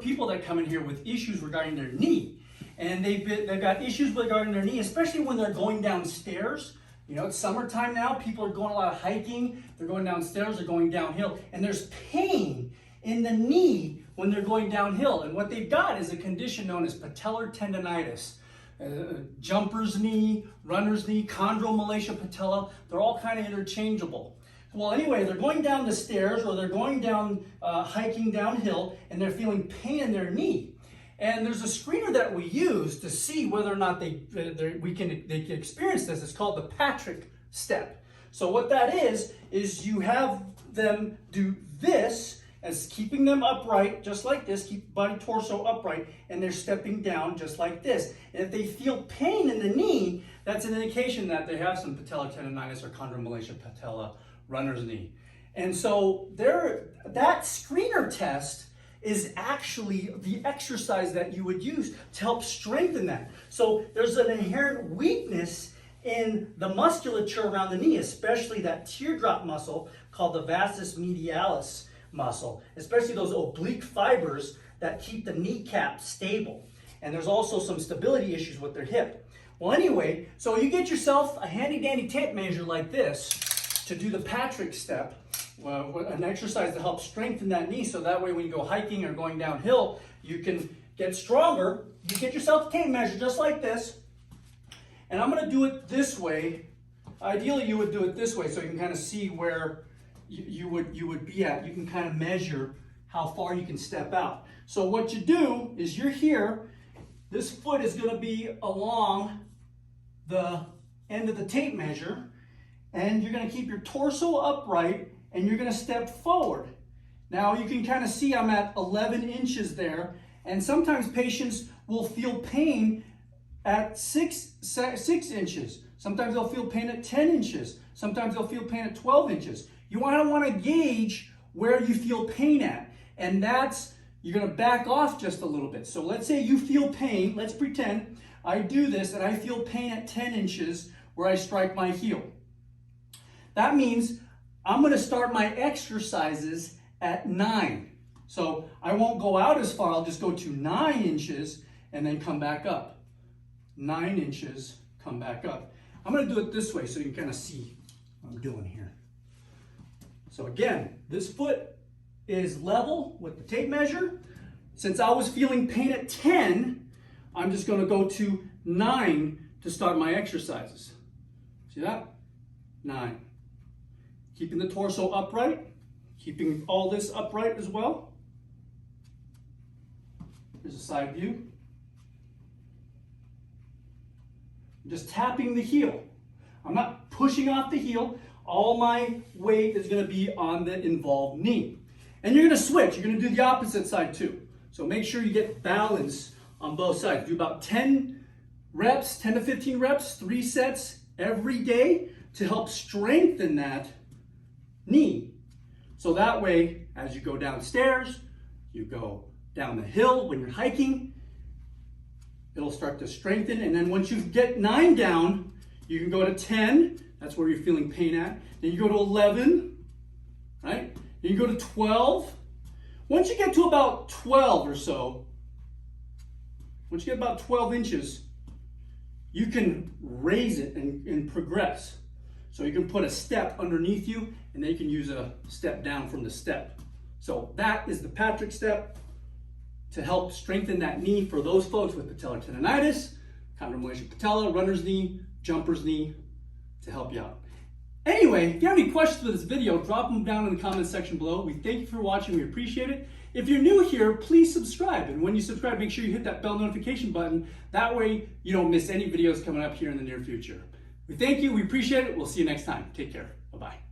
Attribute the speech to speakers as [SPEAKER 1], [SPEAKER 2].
[SPEAKER 1] people that come in here with issues regarding their knee. And they've got issues regarding their knee, especially when they're going downstairs. You know, it's summertime now. People are going a lot of hiking. They're going downstairs, they're going downhill. And there's pain in the knee when they're going downhill. And what they've got is a condition known as patellar tendonitis. Jumper's knee, runner's knee, chondromalacia patella, they're all kind of interchangeable. Well, anyway, they're going down the stairs or they're going down, hiking downhill, and they're feeling pain in their knee. And there's a screener that we use to see whether or not they can experience this. It's called the Patrick step. So what that is you have them do this as keeping them upright, just like this, keep body torso upright, and they're stepping down just like this. And if they feel pain in the knee, that's an indication that they have some patellar tendonitis or chondromalacia patella, runner's knee. And so that screener test is actually the exercise that you would use to help strengthen that. So there's an inherent weakness in the musculature around the knee, especially that teardrop muscle called the vastus medialis muscle, especially those oblique fibers that keep the kneecap stable. And there's also some stability issues with their hip. Well, anyway, so you get yourself a handy dandy tape measure like this to do the Patrick step, an exercise to help strengthen that knee, so that way when you go hiking or going downhill, you can get stronger. You get yourself a tape measure just like this, and I'm going to do it this way. Ideally, you would do it this way so you can kind of see where you would be at. You can kind of measure how far you can step out. So what you do is you're here. This foot is going to be along the end of the tape measure, and you're going to keep your torso upright, and you're going to step forward. Now you can kind of see I'm at 11 inches there, and sometimes patients will feel pain at 6 inches. Sometimes they'll feel pain at 10 inches. Sometimes they'll feel pain at 12 inches. You want to gauge where you feel pain at, and you're going to back off just a little bit. So let's say you feel pain. Let's pretend I do this and I feel pain at 10 inches where I strike my heel. That means I'm going to start my exercises at 9. So I won't go out as far. I'll just go to 9 inches and then come back up. 9 inches, come back up. I'm going to do it this way so you can kind of see what I'm doing here. So again, this foot is level with the tape measure. Since I was feeling pain at 10, I'm just going to go to 9 to start my exercises. See that? 9. Keeping the torso upright, keeping all this upright as well. Here's a side view. I'm just tapping the heel. I'm not pushing off the heel. All my weight is going to be on the involved knee. And you're going to switch. You're going to do the opposite side too. So make sure you get balance on both sides. Do about 10 reps, 10 to 15 reps, 3 sets every day to help strengthen that knee. So that way, as you go downstairs, you go down the hill when you're hiking, it'll start to strengthen. And then once you get 9 down, you can go to 10. That's where you're feeling pain at. Then you go to 11, right? Then you go to 12. Once you get to about 12 or so, once you get about 12 inches, you can raise it and progress. So you can put a step underneath you, and then you can use a step down from the step. So that is the Patrick step to help strengthen that knee for those folks with patellar tendonitis, chondromalacia patella, runner's knee, jumper's knee, to help you out. Anyway, if you have any questions for this video, drop them down in the comments section below. We thank you for watching. We appreciate it. If you're new here, please subscribe. And when you subscribe, make sure you hit that bell notification button. That way you don't miss any videos coming up here in the near future. We thank you. We appreciate it. We'll see you next time. Take care. Bye-bye.